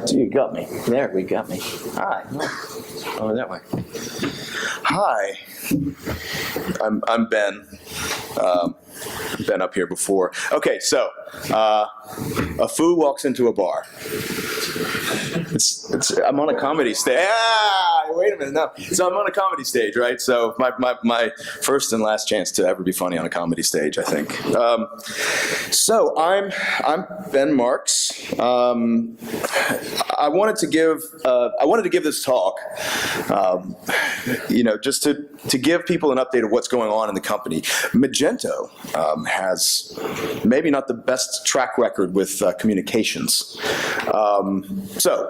So you got me. There, we got me. Hi. Over that way. Hi, I'm Ben. Been up here before. Okay, so a foo walks into a bar. I'm on a comedy stage. Wait a minute, no. So I'm on a comedy stage, right? So my first and last chance to ever be funny on a comedy stage, I think. So I'm Ben Marks. I wanted to give this talk, just to give people an update of what's going on in the company. Magento has maybe not the best track record with communications. So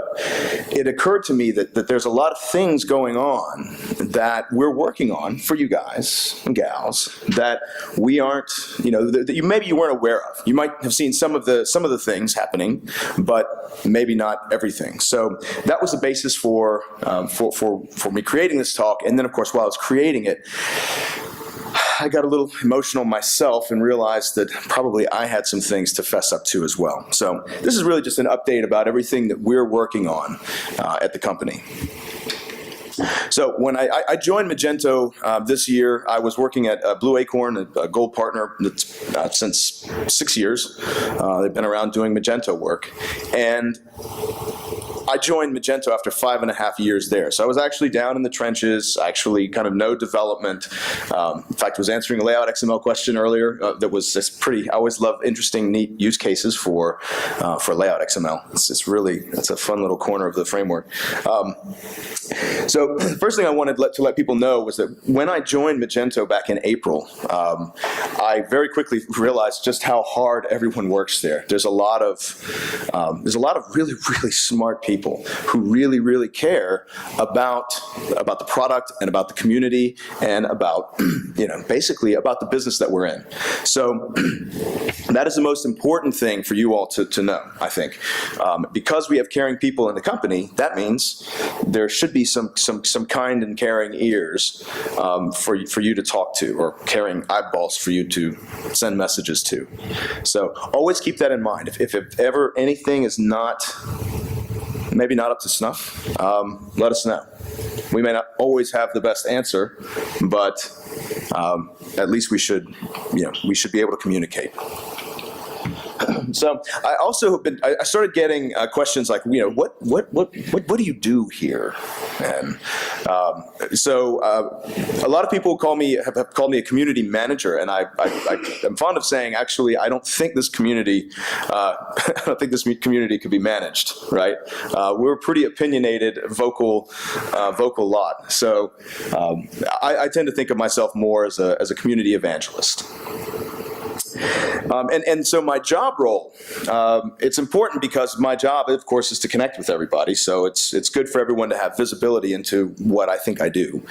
it occurred to me that there's a lot of things going on that we're working on for you guys and gals that we aren't, that maybe you weren't aware of. You might have seen some of the things happening, but maybe not everything. So that was the basis for me creating this talk. And then, of course, while I was creating it, I got a little emotional myself and realized that probably I had some things to fess up to as well. So this is really just an update about everything that we're working on at the company. So when I joined Magento this year, I was working at Blue Acorn, a gold partner that's since 6 years. They've been around doing Magento work. And I joined Magento after 5.5 years there. So I was actually down in the trenches, actually kind of no development. In fact, I was answering a layout XML question earlier that was just pretty, I always love interesting, neat use cases for layout XML. It's a fun little corner of the framework. So the first thing I wanted to let people know was that when I joined Magento back in April, I very quickly realized just how hard everyone works there. There's a lot of really, really smart people who really, really care about the product and about the community and about, basically about the business that we're in. So that is the most important thing for you all to know, I think. Because we have caring people in the company, that means there should be some kind and caring ears for you to talk to, or caring eyeballs for you to send messages to. So always keep that in mind. If ever anything is maybe not up to snuff, let us know. We may not always have the best answer, but at least we should be able to communicate. So I also I started getting questions like, what do you do here? And so a lot of people have called me a community manager, and I'm fond of saying, actually, I don't think this community could be managed, right? We're a pretty opinionated, vocal lot. So I tend to think of myself more as a community evangelist. And so my job role, it's important because my job, of course, is to connect with everybody. So it's good for everyone to have visibility into what I think I do.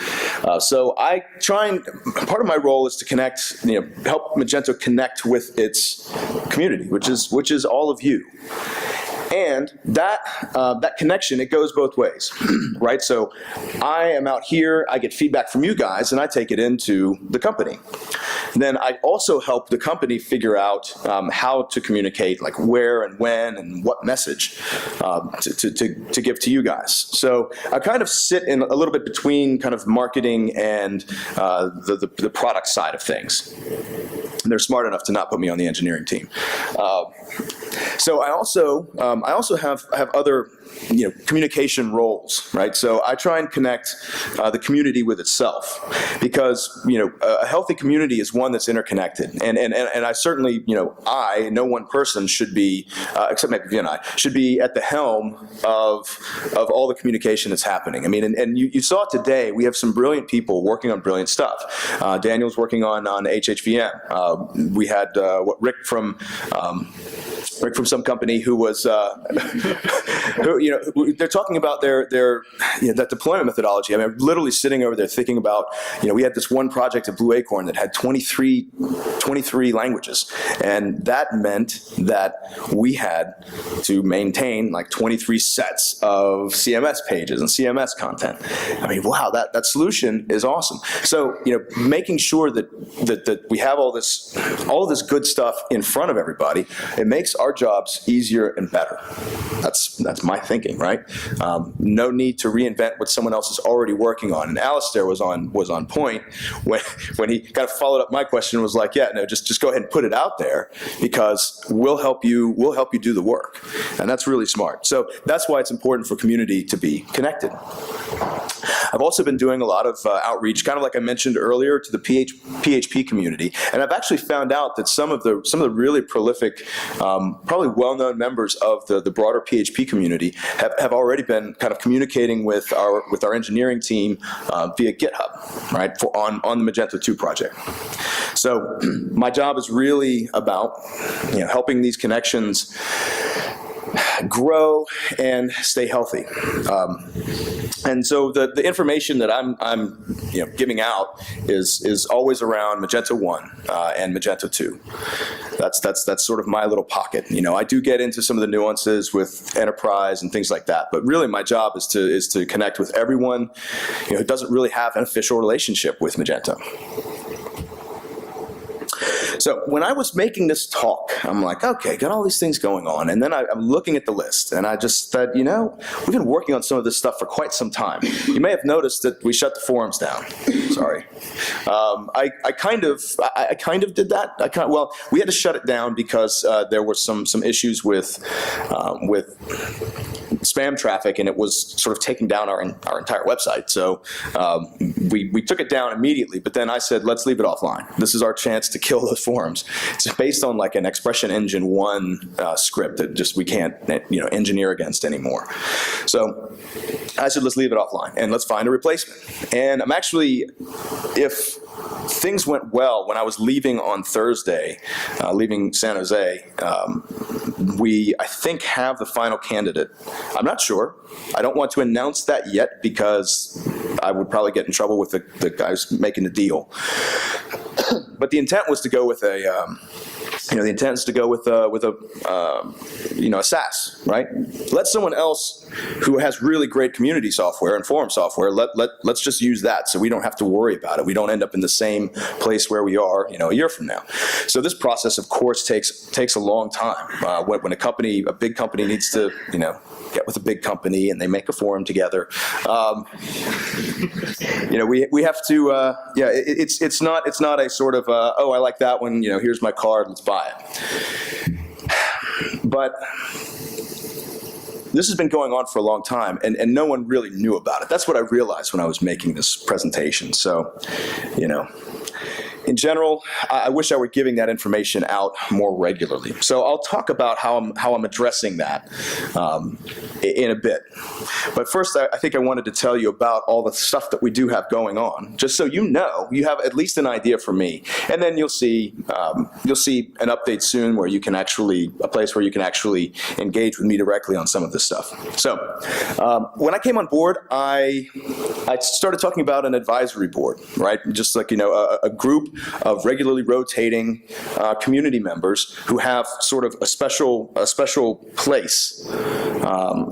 So I try and, part of my role is to connect, help Magento connect with its community, which is all of you. And that connection, it goes both ways, right? So I am out here, I get feedback from you guys, and I take it into the company. And then I also help the company figure out how to communicate, like where and when and what message to give to you guys. So I kind of sit in a little bit between kind of marketing and the product side of things. And they're smart enough to not put me on the engineering team. So I also have other communication roles, right? So I try and connect the community with itself, because a healthy community is one that's interconnected, and I certainly no one person should be except maybe you and I should be at the helm of all the communication that's happening. I mean, and you saw today we have some brilliant people working on brilliant stuff. Daniel's working on HHVM. We had Rick from some company who was they're talking about their that deployment methodology. I mean, I'm literally sitting over there thinking about, we had this one project at Blue Acorn that had 23 languages, and that meant that we had to maintain like 23 sets of CMS pages and CMS content. I mean, wow, that solution is awesome. So making sure that we have all this good stuff in front of everybody, it makes our our jobs easier and better. That's my thinking, right? No need to reinvent what someone else is already working on. And Alistair was on point when he kind of followed up my question and was like, yeah, no, just go ahead and put it out there, because we'll help you do the work. And that's really smart. So that's why it's important for community to be connected. I've also been doing a lot of outreach, kind of like I mentioned earlier, to the PHP community, and I've actually found out that some of the really prolific, probably well-known members of the broader PHP community have already been kind of communicating with our engineering team via GitHub, right, on the Magento 2 project. So my job is really about helping these connections grow and stay healthy. And so the information that I'm giving out is always around Magento 1 and Magento 2. That's sort of my little pocket. I do get into some of the nuances with enterprise and things like that, but really my job is to connect with everyone who doesn't really have an official relationship with Magento. So when I was making this talk, I'm like, okay, got all these things going on. And then I'm looking at the list, and I just thought, we've been working on some of this stuff for quite some time. You may have noticed that we shut the forums down. Sorry. I kind of did that. Well, we had to shut it down because there were some issues with spam traffic, and it was sort of taking down our entire website. So we took it down immediately, but then I said, let's leave it offline. This is our chance to kill those forums. It's based on like an Expression Engine 1 script that we can't engineer against anymore. So I said, let's leave it offline and let's find a replacement. And I'm actually, if things went well, when I was leaving on Thursday, leaving San Jose, we, I think, have the final candidate. I'm not sure. I don't want to announce that yet because I would probably get in trouble with the guys making the deal. But the intent was to go with a SaaS, right? Let someone else who has really great community software and forum software, let's just use that so we don't have to worry about it. We don't end up in the same place where we are, a year from now. So this process, of course, takes a long time. When a big company needs to, get with a big company and they make a forum together, we have to, it's not a sort of, oh, I like that one, here's my card, let's buy it. But this has been going on for a long time, and no one really knew about it. That's what I realized when I was making this presentation. So, in general, I wish I were giving that information out more regularly. So I'll talk about how I'm addressing that in a bit. But first, I think I wanted to tell you about all the stuff that we do have going on, just so you have at least an idea from me. And then you'll see an update soon where a place where you can actually engage with me directly on some of this stuff. So when I came on board, I started talking about an advisory board, right? Just like, a group of regularly rotating community members who have sort of a special place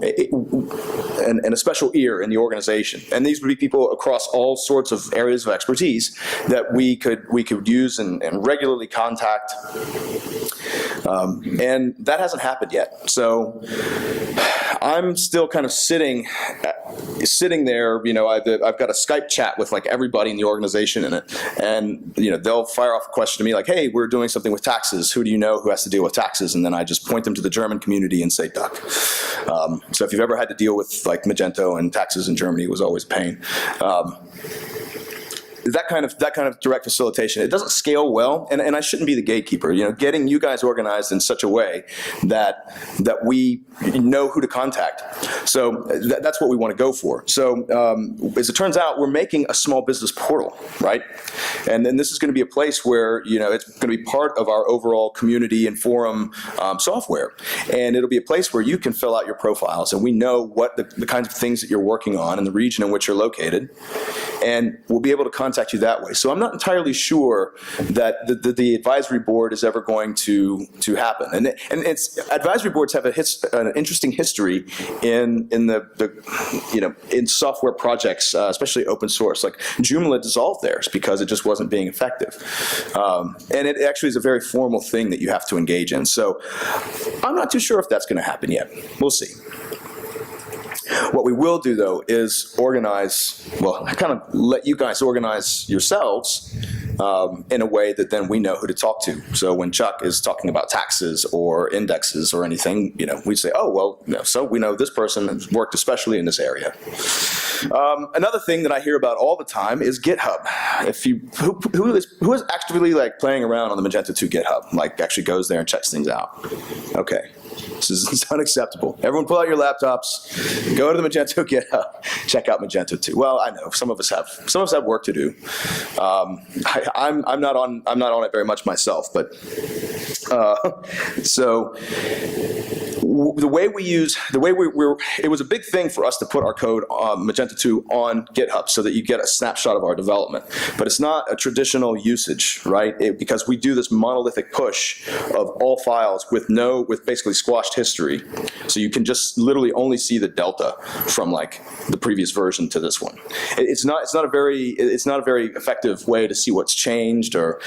and a special ear in the organization. And these would be people across all sorts of areas of expertise that we could use and regularly contact. And that hasn't happened yet. So I'm still kind of sitting there, I've got a Skype chat with like everybody in the organization in it, and they'll fire off a question to me like, hey, we're doing something with taxes. Who do you know who has to deal with taxes? And then I just point them to the German community and say, duck. So if you've ever had to deal with like Magento and taxes in Germany, it was always a pain. That kind of direct facilitation, it doesn't scale well, and I shouldn't be the gatekeeper. Getting you guys organized in such a way that we know who to contact. So that's what we want to go for. So as it turns out, we're making a small business portal, right? And then this is going to be a place where it's going to be part of our overall community and forum software, and it'll be a place where you can fill out your profiles, and we know what the kinds of things that you're working on in the region in which you're located. and we'll be able to contact you that way. So I'm not entirely sure that the advisory board is ever going to happen. And advisory boards have an interesting history in in software projects, especially open source. Like Joomla dissolved theirs because it just wasn't being effective. And it actually is a very formal thing that you have to engage in. So I'm not too sure if that's going to happen yet. We'll see. What we will do, though, is organize, well, kind of let you guys organize yourselves in a way that then we know who to talk to. So when Chuck is talking about taxes or indexes or anything, we say, oh, well, so we know this person has worked especially in this area. Another thing that I hear about all the time is GitHub. Who is actually like playing around on the Magento 2 GitHub, like actually goes there and checks things out? Okay. This is unacceptable. Everyone pull out your laptops, go to the Magento GitHub, check out Magento 2. Well, I know some of us have work to do. I'm not on it very much myself, but so it was a big thing for us to put our code on Magento 2 on GitHub so that you get a snapshot of our development. But it's not a traditional usage, right? Because we do this monolithic push of all files with basically squashed history. So you can just literally only see the delta from like the previous version to this one. It's not a very effective way to see what's changed, or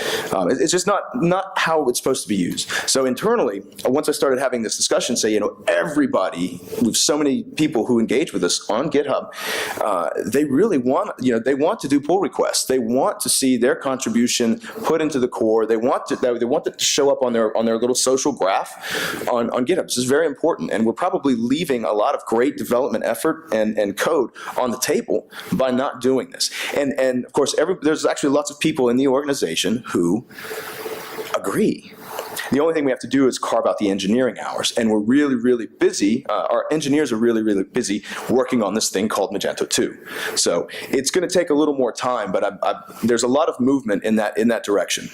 it's just not how it's supposed to be used. So internally, once I started having this discussion, say, everybody, with so many people who engage with us on GitHub, they really want, they want to do pull requests. They want to see their contribution put into the core. They want it to show up on their little social graph on GitHub. This is very important, and we're probably leaving a lot of great development effort and code on the table by not doing this. And of course, there's actually lots of people in the organization who agree. The only thing we have to do is carve out the engineering hours, and we're really, really busy. Our engineers are really, really busy working on this thing called Magento 2. So it's going to take a little more time, but there's a lot of movement in that direction.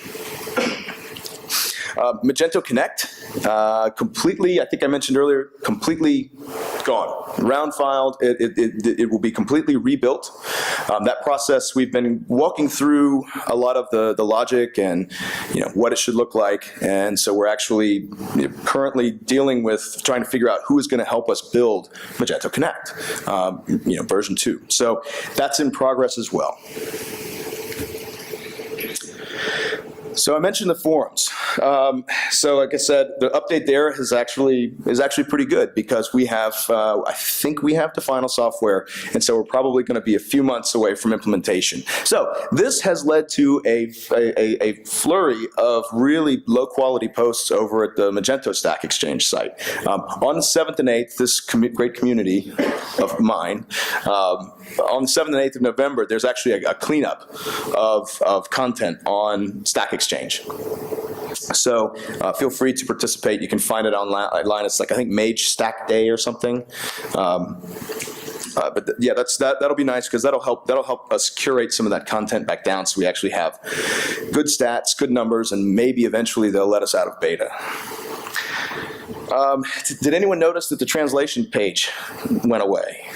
Magento Connect, completely, I think I mentioned earlier, completely gone. Round filed, it will be completely rebuilt. That process, we've been walking through a lot of the logic and what it should look like, and so we're actually currently dealing with trying to figure out who is going to help us build Magento Connect, version 2. So that's in progress as well. So I mentioned the forums. So like I said, the update there is actually pretty good because we have, I think we have the final software, and so we're probably going to be a few months away from implementation. So this has led to a flurry of really low quality posts over at the Magento Stack Exchange site. On the 7th and 8th, this great community of mine, on the 7th and 8th of November, there's actually a cleanup of content on Stack Exchange. So feel free to participate. You can find it online. It's like, I think, Mage Stack Day or something. But yeah, that'll be nice because that'll help us curate some of that content back down so we actually have good stats, good numbers, and maybe eventually they'll let us out of beta. Did anyone notice that the translation page went away?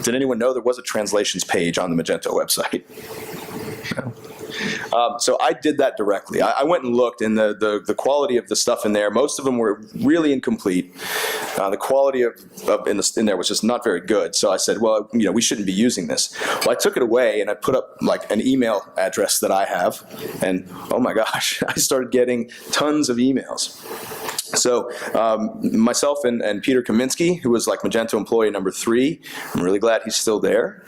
Did anyone know there was a translations page on the Magento website? No. So I did that directly. I went and looked, and the quality of the stuff in there, most of them were really incomplete. The quality in there was just not very good. So I said, well, we shouldn't be using this. Well, I took it away, and I put up like an email address that I have, and oh my gosh, I started getting tons of emails. So myself and Peter Kaminsky, who was like Magento employee number 3, I'm really glad he's still there.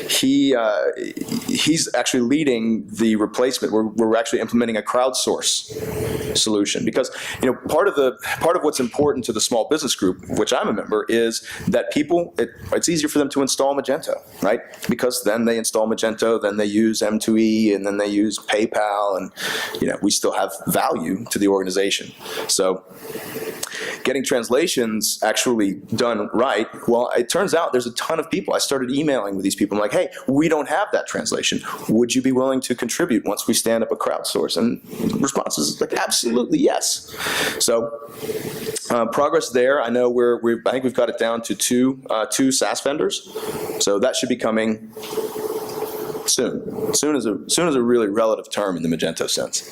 He's actually leading the replacement. We're actually implementing a crowdsource solution because part of what's important to the small business group, which I'm a member, is that it's easier for them to install Magento, right? Because then they install Magento, then they use M2E, and then they use PayPal, and we still have value to the organization. So getting translations actually done right, well, it turns out there's a ton of people. I started emailing with these people. I'm like, hey, we don't have that translation. Would you be willing to contribute once we stand up a crowdsource? And the response is like, absolutely yes. So progress there. I know I think we've got it down to two SaaS vendors. So that should be coming soon. Soon is a really relative term in the Magento sense.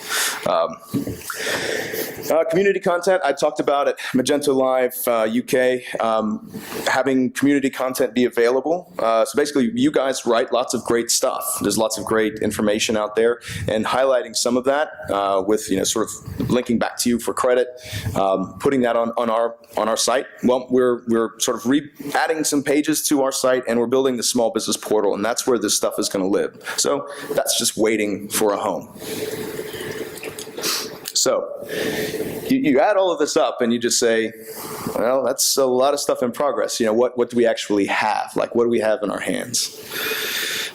Community content, I talked about at Magento Live UK, having community content be available. So basically, you guys write lots of great stuff. There's lots of great information out there, and highlighting some of that with sort of linking back to you for credit, putting that on our site. Well, we're sort of adding some pages to our site, and we're building the small business portal, and that's where this stuff is going to live. So that's just waiting for a home. So you add all of this up and you just say, well, that's a lot of stuff in progress. What do we actually have? Like, what do we have in our hands?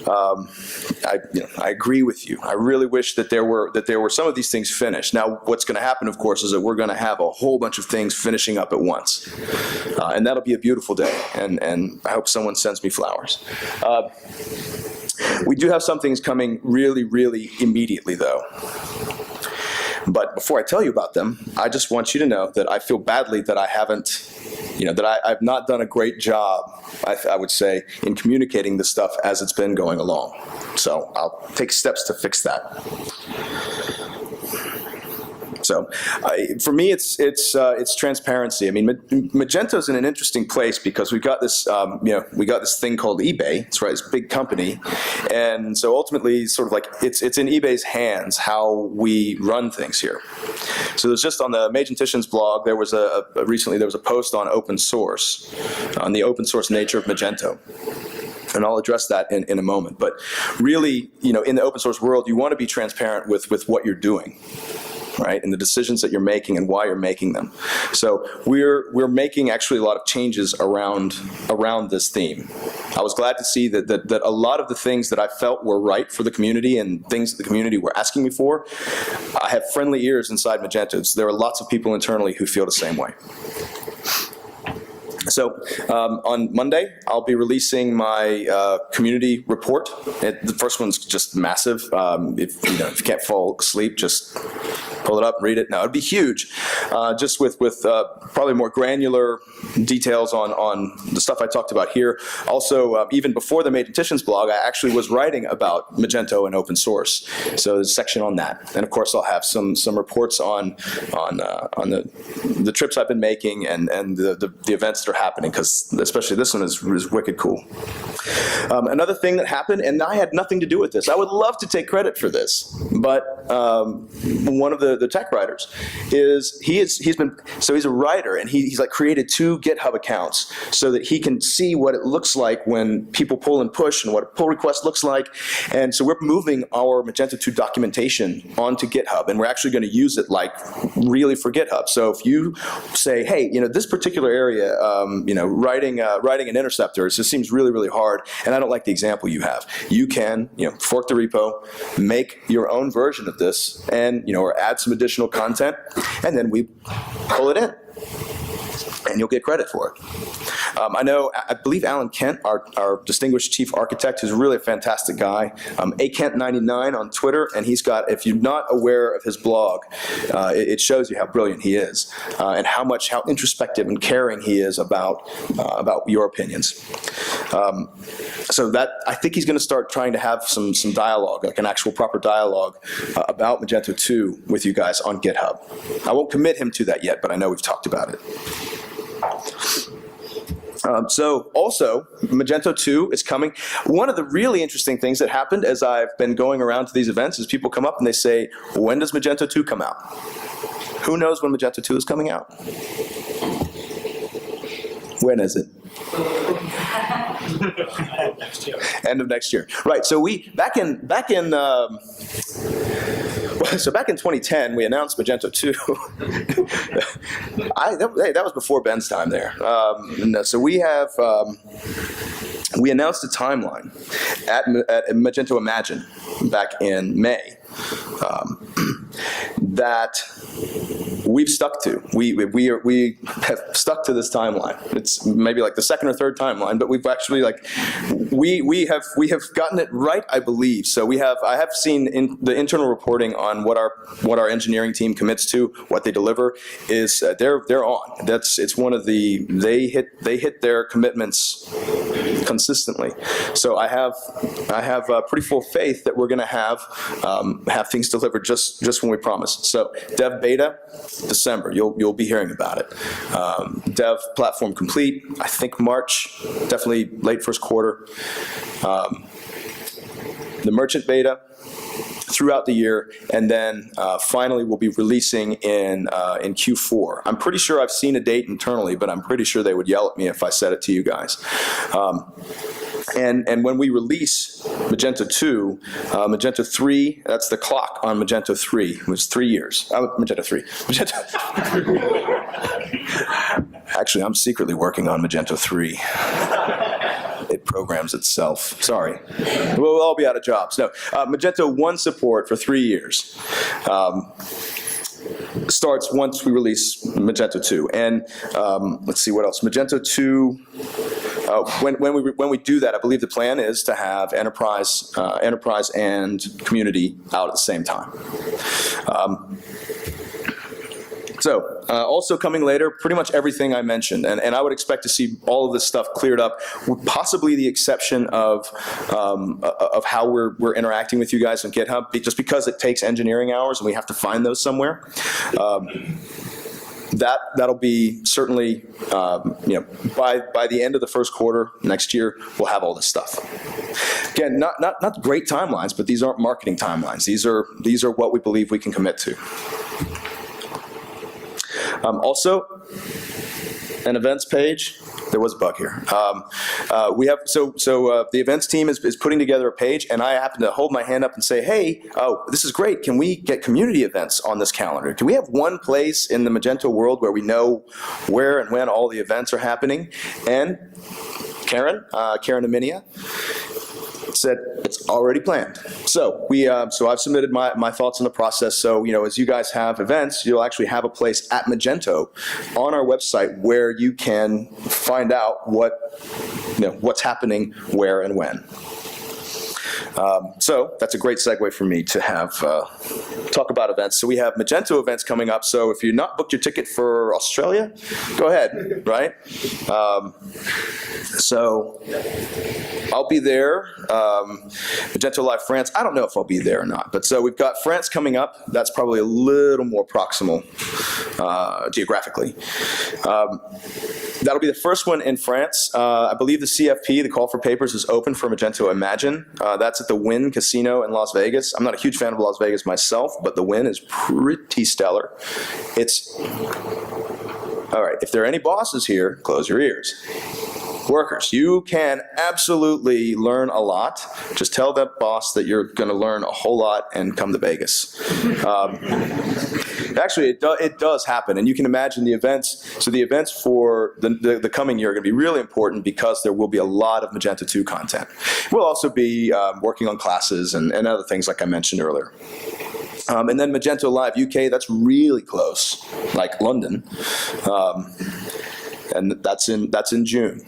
I agree with you. I really wish that there were some of these things finished. Now, what's going to happen, of course, is that we're going to have a whole bunch of things finishing up at once, and that'll be a beautiful day. And I hope someone sends me flowers. We do have some things coming really, really immediately, though. But before I tell you about them, I just want you to know that I feel badly that I haven't, that I've not done a great job, I would say, in communicating this stuff as it's been going along. So I'll take steps to fix that. So for me, it's transparency. I mean, Magento's in an interesting place because we've got this, we got this thing called eBay. That's right, this big company, and so ultimately, sort of like it's in eBay's hands how we run things here. So there's just on the Magenticians blog, there was recently there was a post on open source, on the open source nature of Magento. And I'll address that in a moment. But really, in the open source world, you want to be transparent with what you're doing, right, and the decisions that you're making and why you're making them. So we're making actually a lot of changes around this theme. I was glad to see that a lot of the things that I felt were right for the community and things that the community were asking me for, I have friendly ears inside Magento. So there are lots of people internally who feel the same way. So on Monday, I'll be releasing my community report. The first one's just massive. If you can't fall asleep, just pull it up and read it. No, it'd be huge, just with probably more granular details on the stuff I talked about here. Also, even before the Magenticians blog, I actually was writing about Magento and open source. So there's a section on that, and of course, I'll have some reports on the trips I've been making and the events that are happening, because especially this one is wicked cool. Another thing that happened, and I had nothing to do with this. I would love to take credit for this, but one of the tech writers he's a writer, and he's like created 2 GitHub accounts so that he can see what it looks like when people pull and push and what a pull request looks like. And so we're moving our Magento 2 documentation onto GitHub, and we're actually going to use it like really for GitHub. So if you say, hey, this particular area, writing an interceptor, it just seems really, really hard, and I don't like the example you have. You can, fork the repo, make your own version of this, and or add some additional content, and then we pull it in, and you'll get credit for it. I believe Alan Kent, our distinguished chief architect, who's really a fantastic guy, akent99 on Twitter, and he's got, if you're not aware of his blog, it shows you how brilliant he is, and how introspective and caring he is about your opinions. So that, I think he's going to start trying to have some dialogue, like an actual proper dialogue about Magento 2 with you guys on GitHub. I won't commit him to that yet, but I know we've talked about it. So also, Magento 2 is coming. One of the really interesting things that happened as I've been going around to these events is people come up and they say, when does Magento 2 come out? Who knows when Magento 2 is coming out? When is it? End of next year. Right, so back in 2010, we announced Magento 2. That was before Ben's time there. So we announced a timeline at Magento Imagine back in May that we've stuck to. We have stuck to this timeline. It's maybe like the second or third timeline, but we've actually we have gotten it right, I believe. So I have seen in the internal reporting on what our engineering team commits to, what they deliver is they're on. It's one of the they hit their commitments consistently. So I have pretty full faith that we're going to have things delivered just when we promised. So dev beta, December. You'll be hearing about it. Dev platform complete. I think March, definitely late first quarter. The merchant beta throughout the year, and then finally we'll be releasing in Q4. I'm pretty sure I've seen a date internally, but I'm pretty sure they would yell at me if I said it to you guys. And when we release Magento 2, Magento 3, that's the clock on Magento 3, it was 3 years. Magento 3. Actually, I'm secretly working on Magento 3. It programs itself. Sorry. We'll all be out of jobs. No. Magento 1 support for 3 years. Starts once we release Magento 2. And let's see what else. Magento 2, when we do that, I believe the plan is to have enterprise and community out at the same time. So, also coming later, pretty much everything I mentioned, and I would expect to see all of this stuff cleared up, with possibly the exception of how we're interacting with you guys on GitHub, just because it takes engineering hours and we have to find those somewhere. That'll be certainly, by the end of the first quarter next year, we'll have all this stuff. Again, not great timelines, but these aren't marketing timelines. These are what we believe we can commit to. Also, an events page. There was a bug here. We have the events team is putting together a page, and I happen to hold my hand up and say, "Hey, this is great. Can we get community events on this calendar? Can we have one place in the Magento world where we know where and when all the events are happening?" And Karen Aminia said it's already planned. So so I've submitted my thoughts on the process. So as you guys have events, you'll actually have a place at Magento on our website where you can find out what's happening where and when. So that's a great segue for me to have talk about events. So we have Magento events coming up. So if you've not booked your ticket for Australia, go ahead, right? So I'll be there. Magento Live France, I don't know if I'll be there or not. But so we've got France coming up. That's probably a little more proximal geographically. That'll be the first one in France. I believe the CFP, the Call for Papers, is open for Magento Imagine. That's at the Wynn Casino in Las Vegas. I'm not a huge fan of Las Vegas myself, but the Wynn is pretty stellar. All right, if there are any bosses here, close your ears. Workers, you can absolutely learn a lot. Just tell that boss that you're going to learn a whole lot and come to Vegas. Actually, it does happen, and you can imagine the events. So the events for the coming year are going to be really important because there will be a lot of Magento 2 content. We'll also be working on classes and other things like I mentioned earlier. And then Magento Live UK, that's really close, like London. And that's in June.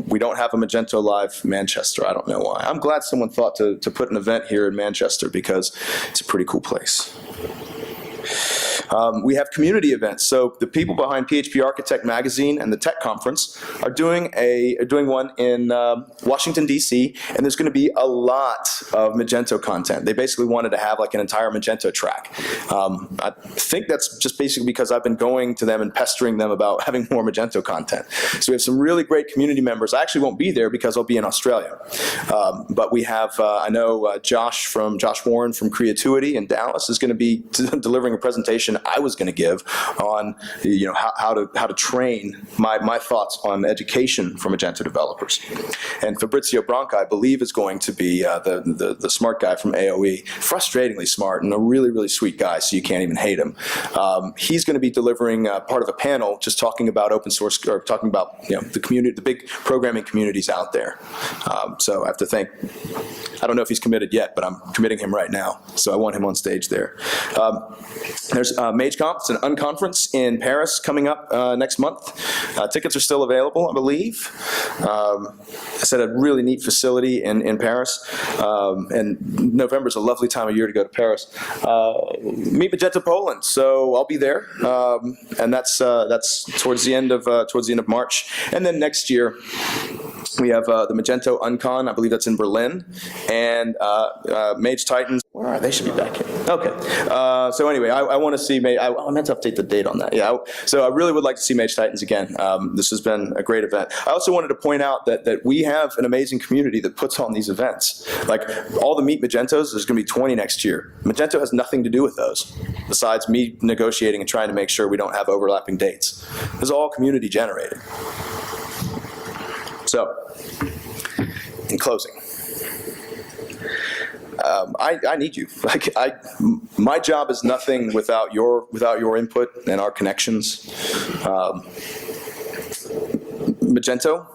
We don't have a Magento Live Manchester. I don't know why. I'm glad someone thought to put an event here in Manchester because it's a pretty cool place. We have community events. So the people behind PHP Architect Magazine and the Tech Conference are doing one in Washington, D.C., and there's going to be a lot of Magento content. They basically wanted to have like an entire Magento track. I think that's just basically because I've been going to them and pestering them about having more Magento content. So we have some really great community members. I actually won't be there because I'll be in Australia. But we have, I know Josh Warren from Creativity in Dallas is going to be delivering a presentation I was going to give on how to train my thoughts on education for Magento developers. And Fabrizio Branca, I believe, is going to be the smart guy from AOE, frustratingly smart and a really, really sweet guy, so you can't even hate him. He's going to be delivering part of a panel just talking about open source, or talking about the community, the big programming communities out there. So I have to thank, I don't know if he's committed yet, but I'm committing him right now, so I want him on stage there. There's MageConf. It's an unconference in Paris coming up next month. Tickets are still available, I believe. It's at a really neat facility in Paris. And November is a lovely time of year to go to Paris. Meet Magento Poland, so I'll be there. And that's towards the end of March. And then next year, we have the Magento Uncon, I believe that's in Berlin, and Mage Titans. Where are they? They should be back here. Okay. So anyway, I want to see Mage. I meant to update the date on that. Yeah. So I really would like to see Mage Titans again. This has been a great event. I also wanted to point out that we have an amazing community that puts on these events. Like all the Meet Magentos, there's going to be 20 next year. Magento has nothing to do with those, besides me negotiating and trying to make sure we don't have overlapping dates. This is all community generated. So, in closing, I need you. My job is nothing without your input and our connections. Magento,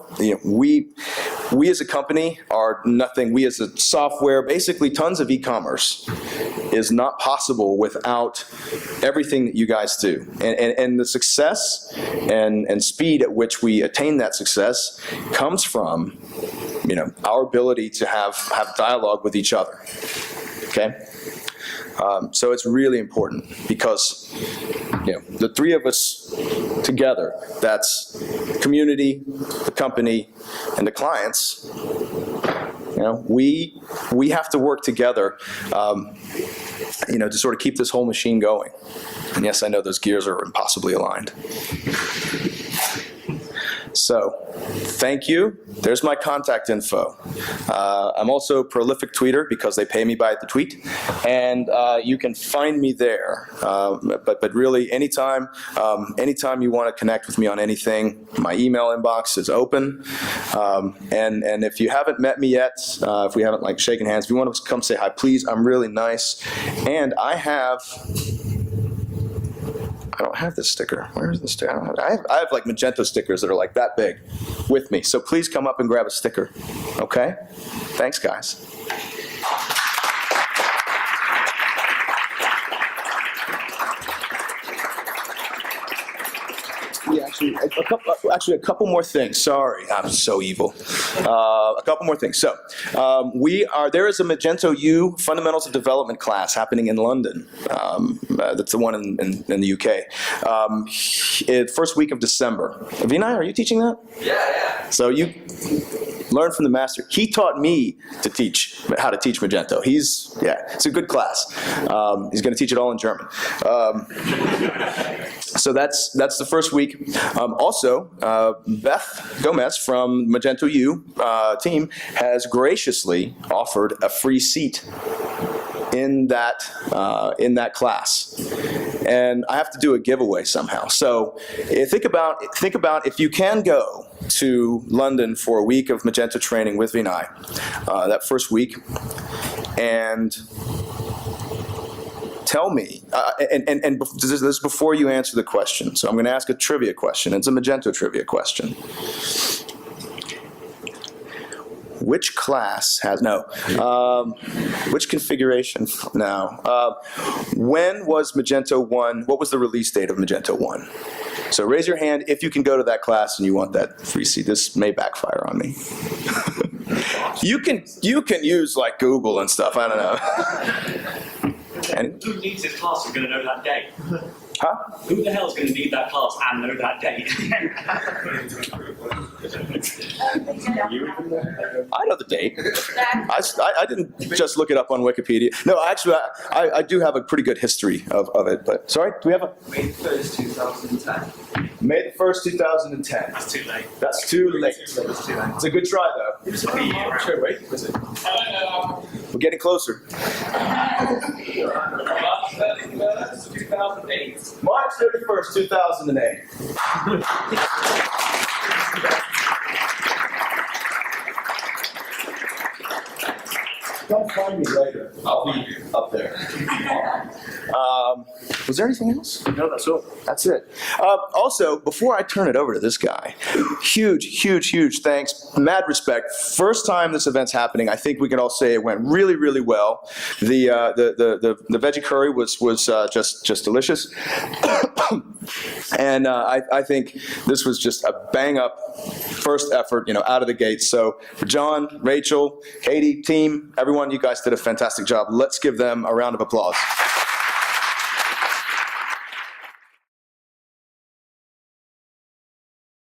we as a company are nothing. We as a software, basically tons of e-commerce is not possible without everything that you guys do. And the success and speed at which we attain that success comes from, our ability to have dialogue with each other, okay? So it's really important because, the three of us together, that's community, the company, and the clients, we have to work together, to sort of keep this whole machine going. And yes, I know those gears are impossibly aligned. So, thank you. There's my contact info. I'm also a prolific tweeter because they pay me by the tweet, and you can find me there. But really, anytime you want to connect with me on anything, my email inbox is open. And if you haven't met me yet, if we haven't shaken hands, if you want to come say hi, please. I'm really nice, and I don't have this sticker. Where's the sticker? I have Magento stickers that are that big with me. So please come up and grab a sticker. Okay? Thanks, guys. Yeah, actually, a couple more things. Sorry, I'm so evil. A couple more things. So, there is a Magento U Fundamentals of Development class happening in London. That's the one in the UK. First week of December. Vinay, are you teaching that? Yeah. So you learn from the master. He taught me to teach how to teach Magento. It's a good class. He's going to teach it all in German. So that's the first week. Also, Beth Gomez from Magento U team has graciously offered a free seat in that class, and I have to do a giveaway somehow. So think about if you can go to London for a week of Magento training with Vinay, that first week, and tell me, and this is before you answer the question, so I'm going to ask a trivia question. It's a Magento trivia question. Which class has, which configuration, when was Magento 1, what was the release date of Magento 1? So raise your hand if you can go to that class and you want that free seat. This may backfire on me. You can use Google and stuff, I don't know. And who needs this class is going to know that date? Huh? Who the hell is going to need that class and know that date? I know the date. I didn't just look it up on Wikipedia. No, actually, I do have a pretty good history of it. But sorry, do we have a May 1st, 2010. May the 1st, 2010? That's too late. That's too late. It's a good try, though. Sure, wait. We're getting closer. March 31st, 2008. March 31st, 2008. Come find me later. I'll be up there. Was there anything else? No, that's all. That's it. Also, before I turn it over to this guy, huge thanks, mad respect. First time this event's happening, I think we can all say it went really well. The veggie curry was just delicious, and I think this was just a bang up first effort, out of the gate. So for John, Rachel, Katie, team, everyone, you guys did a fantastic job. Let's give them a round of applause.